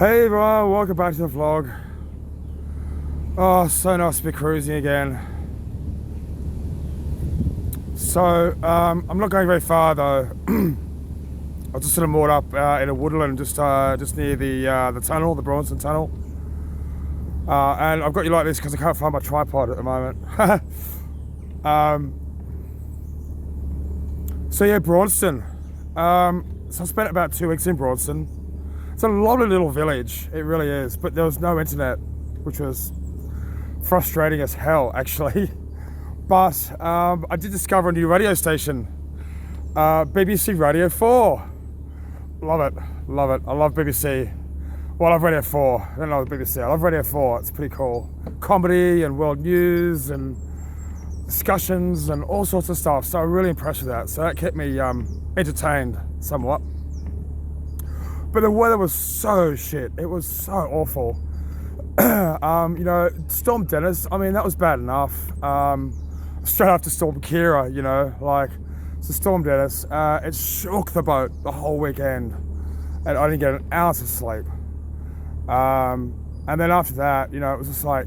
Hey everyone, welcome back to the vlog. Oh, so nice to be cruising again. So, I'm not going very far though. I was just sort of moored up in a woodland just near the tunnel, the Bronson Tunnel. And I've got you like this because I can't find my tripod at the moment. So yeah, Braunston. So I spent about 2 weeks in Braunston. It's a lovely little village, it really is, but there was no internet, which was frustrating as hell, actually. But I did discover a new radio station, BBC Radio 4. Love it, love it. I love BBC. Well, I love Radio 4. I don't know the BBC. I love Radio 4. It's pretty cool. Comedy and world news and discussions and all sorts of stuff. So I'm really impressed with that. So that kept me entertained somewhat. But the weather was so shit. It was so awful. You know, Storm Dennis, I mean, that was bad enough. Straight after Storm Kira, you know, like, so Storm Dennis, it shook the boat the whole weekend. And I didn't get an ounce of sleep. And then after that, you know, it was just like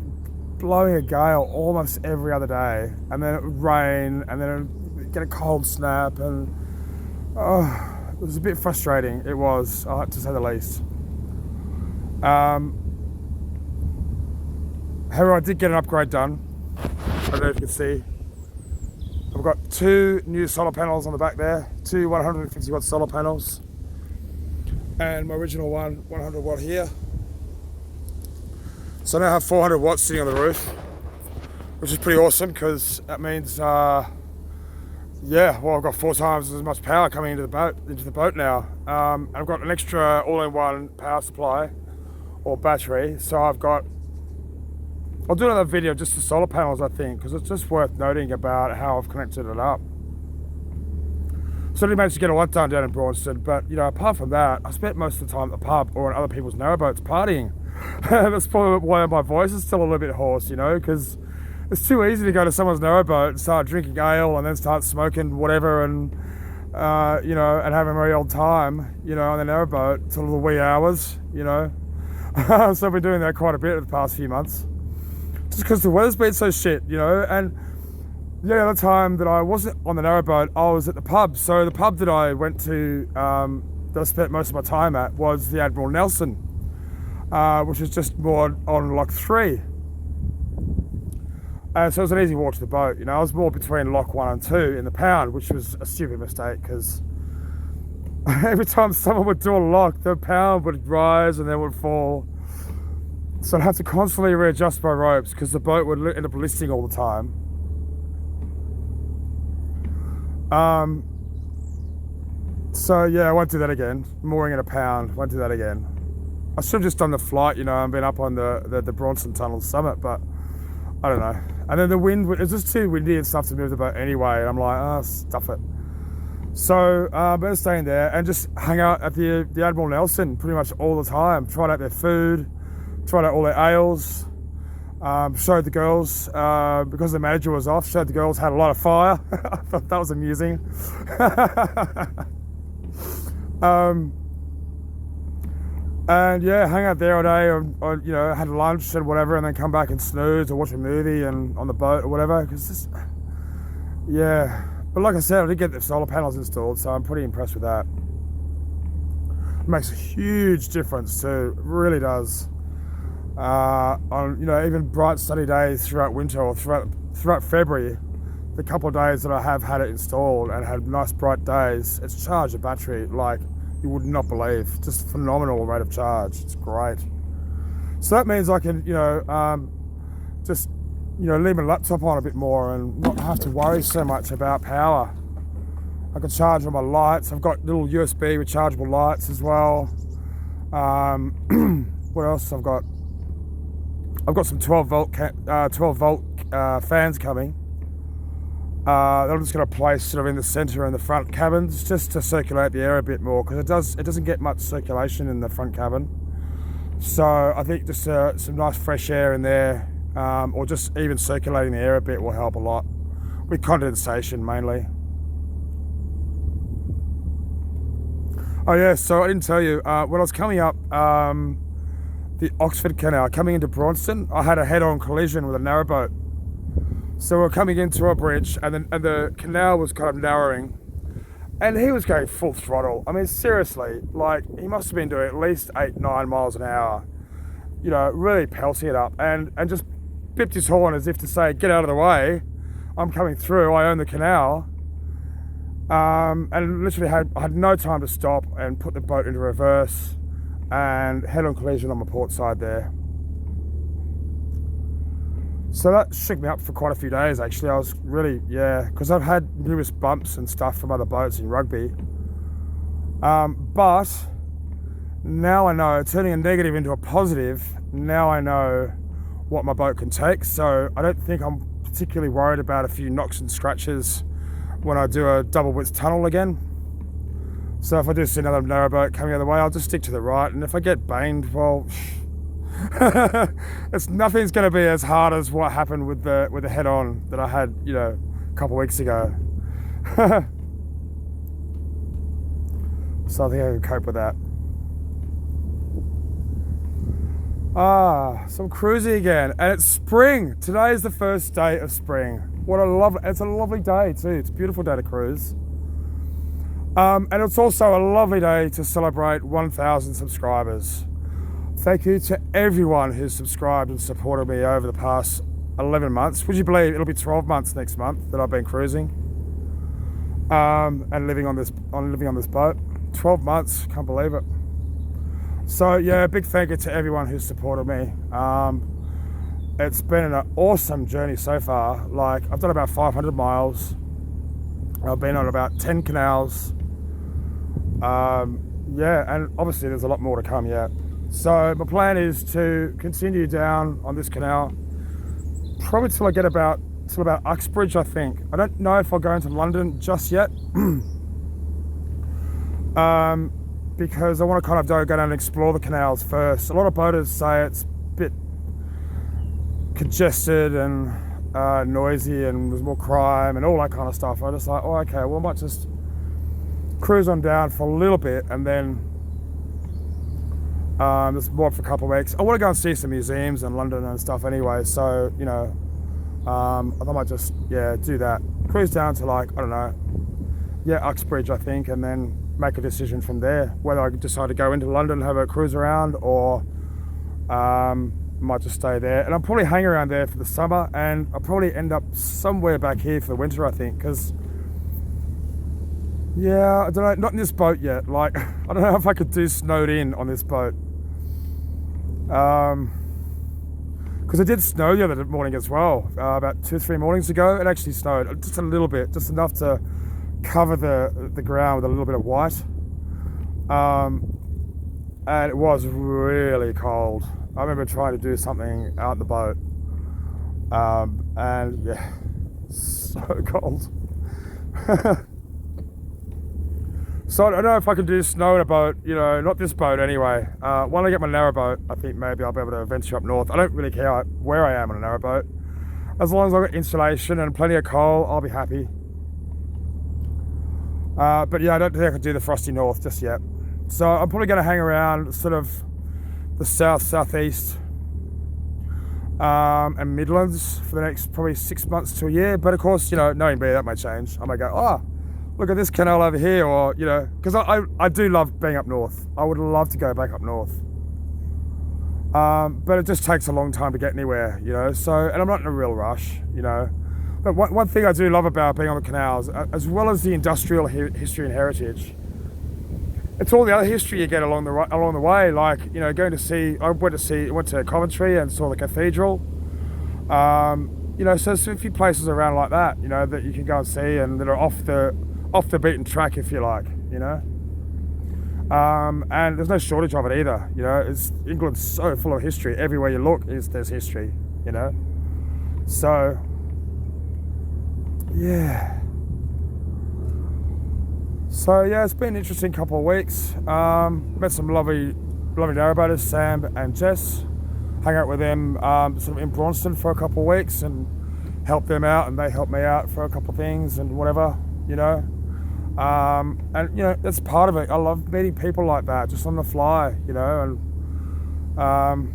blowing a gale almost every other day. And then it would rain, and then it would get a cold snap, and it was a bit frustrating. It was, to say the least. However, I did get an upgrade done. I don't know if you can see. I've got 2 new solar panels on the back there, 2 150 watt solar panels, and my original one, 100 watt here. So I now have 400 watts sitting on the roof, which is pretty awesome because that means, yeah, well, I've got 4 times as much power coming into the boat now. And I've got an extra all-in-one power supply or battery. So I'll do another video just for solar panels, I think, because it's just worth noting about how I've connected it up. So I didn't manage to get a lot done down in Braunston, but you know, apart from that, I spent most of the time at the pub or on other people's narrowboats partying. That's probably why my voice is still a little bit hoarse, you know, because it's too easy to go to someone's narrowboat and start drinking ale and then start smoking whatever and, you know, and having a very old time, you know, on the narrowboat till the wee hours, you know. So I've been doing that quite a bit in the past few months. Just because the weather's been so shit, you know. And the other time that I wasn't on the narrowboat, I was at the pub. So the pub that I went to, that I spent most of my time at, was the Admiral Nelson, which is just moored on Lock 3. So it was an easy walk to the boat. You know, I was moored between Lock 1 and 2 in the Pound, which was a stupid mistake because every time someone would do a lock, the Pound would rise and then would fall. So I'd have to constantly readjust my ropes because the boat would end up listing all the time. So yeah, I won't do that again. Mooring in a Pound, won't do that again. I should have just done the flight, you know, and been up on the Bronson Tunnel summit, but I don't know. And then the wind, it was just too windy and stuff to move the boat anyway. And I'm like, stuff it. So I'm better staying there and just hang out at the Admiral Nelson pretty much all the time. Tried out their food, tried out all their ales, showed the girls, because the manager was off, showed the girls had a lot of fire. I thought that was amusing. And yeah, hang out there all day, or you know, had lunch and whatever, and then come back and snooze or watch a movie and on the boat or whatever. Cause just, yeah. But like I said, I did get the solar panels installed, so I'm pretty impressed with that. It makes a huge difference too. It really does. On, you know, even bright sunny days throughout winter or throughout February, the couple of days that I have had it installed and had nice bright days, it's charged the battery like you would not believe. Just phenomenal rate of charge. It's great. So that means I can, you know, just, you know, leave my laptop on a bit more and not have to worry so much about power. I can charge all my lights. I've got little USB rechargeable lights as well. What else I've got? I've got some 12 volt fans coming. That I'm just going to place sort of in the centre and the front cabins just to circulate the air a bit more, because it doesn't get much circulation in the front cabin. So I think just some nice fresh air in there, or just even circulating the air a bit will help a lot with condensation mainly. Oh yeah, so I didn't tell you, when I was coming up the Oxford Canal coming into Braunston, I had a head-on collision with a narrowboat. So we're coming into a bridge, and the canal was kind of narrowing, and he was going full throttle. I mean, seriously, like, he must have been doing at least 8-9 miles an hour, you know, really pelting it up, and just bipped his horn as if to say, get out of the way, I'm coming through, I own the canal. And literally I had no time to stop and put the boat into reverse, and head-on collision on my port side there. So that shook me up for quite a few days, actually. I was really, because I've had numerous bumps and stuff from other boats in rugby. But now I know, turning a negative into a positive, now I know what my boat can take. So I don't think I'm particularly worried about a few knocks and scratches when I do a double width tunnel again. So if I do see another narrowboat coming the other way, I'll just stick to the right. And if I get baned, well, nothing's going to be as hard as what happened with the head-on that I had, you know, a couple of weeks ago. So I think I can cope with that. So I'm cruising again, and it's spring. Today is the first day of spring. It's a lovely day too. It's a beautiful day to cruise. And it's also a lovely day to celebrate 1,000 subscribers. Thank you to everyone who's subscribed and supported me over the past 11 months. Would you believe it'll be 12 months next month that I've been cruising and living on this boat? 12 months, can't believe it. So yeah, big thank you to everyone who's supported me. It's been an awesome journey so far. Like, I've done about 500 miles. I've been on about 10 canals. And obviously there's a lot more to come yet. So my plan is to continue down on this canal, probably till I get about Uxbridge, I think. I don't know if I'll go into London just yet, because I want to kind of go down and explore the canals first. A lot of boaters say it's a bit congested and noisy, and there's more crime and all that kind of stuff. I'm just like, oh, okay, well, I might just cruise on down for a little bit, and then just more for a couple of weeks. I want to go and see some museums in London and stuff anyway, so, you know, I might just, do that. Cruise down to, like, I don't know, Uxbridge, I think, and then make a decision from there, whether I decide to go into London and have a cruise around, or might just stay there. And I'll probably hang around there for the summer, and I'll probably end up somewhere back here for the winter, I think, because I don't know, not in this boat yet. Like, I don't know if I could do snowed in on this boat. Because it did snow the other morning as well, about 2-3 mornings ago. It actually snowed just a little bit, just enough to cover the ground with a little bit of white. And it was really cold. I remember trying to do something out in the boat, and so cold. So I don't know if I can do snow in a boat, you know, not this boat anyway. When I get my narrowboat, I think maybe I'll be able to venture up north. I don't really care where I am on a narrowboat. As long as I've got insulation and plenty of coal, I'll be happy. But yeah, I don't think I can do the frosty north just yet. So I'm probably going to hang around sort of the southeast and Midlands for the next probably 6 months to a year. But of course, you know, knowing me, that may change. I may go, oh, look at this canal over here, or, you know, because I do love being up north. I would love to go back up north. But it just takes a long time to get anywhere, you know, so, and I'm not in a real rush, you know. But one thing I do love about being on the canals, as well as the industrial history and heritage, it's all the other history you get along the way. Like, you know, I went to Coventry and saw the cathedral. You know, so there's a few places around like that, you know, that you can go and see, and that are off the beaten track, if you like, you know. And there's no shortage of it either, you know. England's so full of history. Everywhere you look, there's history, you know. So, yeah. So yeah, it's been an interesting couple of weeks. Met some lovely narrowboaters, Sam and Jess. Hung out with them sort of in Braunston for a couple of weeks and helped them out, and they helped me out for a couple of things and whatever, you know. And you know, that's part of it. I love meeting people like that, just on the fly, you know. And Have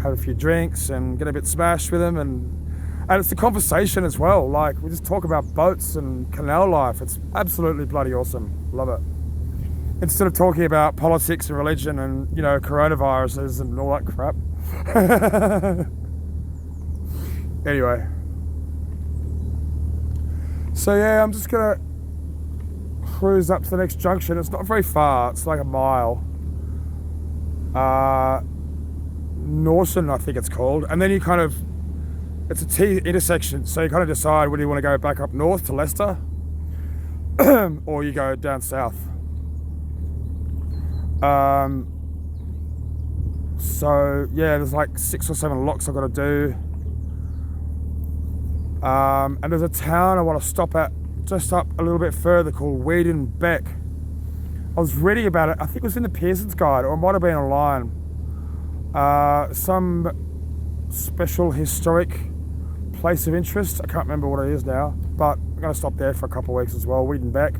a few drinks and get a bit smashed with them, and it's the conversation as well. Like, we just talk about boats and canal life. It's absolutely bloody awesome. Love it. Instead of talking about politics and religion and, you know, coronaviruses and all that crap. Anyway. So yeah, I'm just gonna cruise up to the next junction. It's not very far, it's like a mile. Norton, I think it's called. And then you kind of, it's a T intersection, so you kind of decide whether you want to go back up north to Leicester or you go down south. So yeah, there's like 6 or 7 locks I've got to do. And there's a town I want to stop at just up a little bit further called Weedon Beck. I was reading about it, I think it was in the Pearson's Guide, or it might have been online. Some special historic place of interest. I can't remember what it is now, but I'm going to stop there for a couple of weeks as well. Weedon Beck.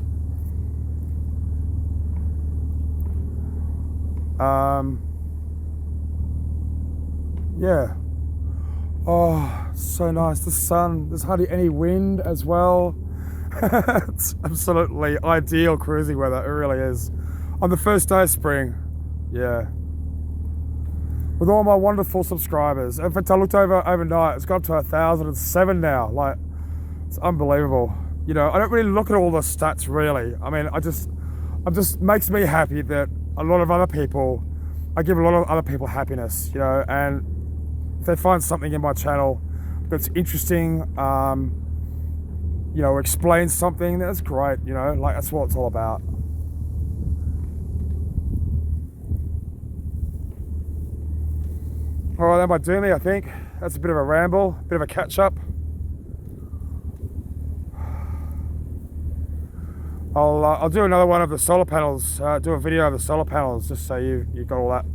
Yeah. Oh, so nice. The sun. There's hardly any wind as well. It's absolutely ideal cruising weather. It really is. On the first day of spring. Yeah. With all my wonderful subscribers. In fact, I looked over overnight. It's got up to 1,007 now. Like, it's unbelievable. You know, I don't really look at all the stats really. I mean, it just makes me happy that a lot of other people, I give a lot of other people happiness, you know, and if they find something in my channel that's interesting, you know, explains something, that's great, you know, like that's what it's all about. All right, that might do me, I think. That's a bit of a ramble, a bit of a catch up. I'll do another one of the solar panels, do a video of the solar panels, just so you got all that.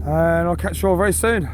And I'll catch you all very soon.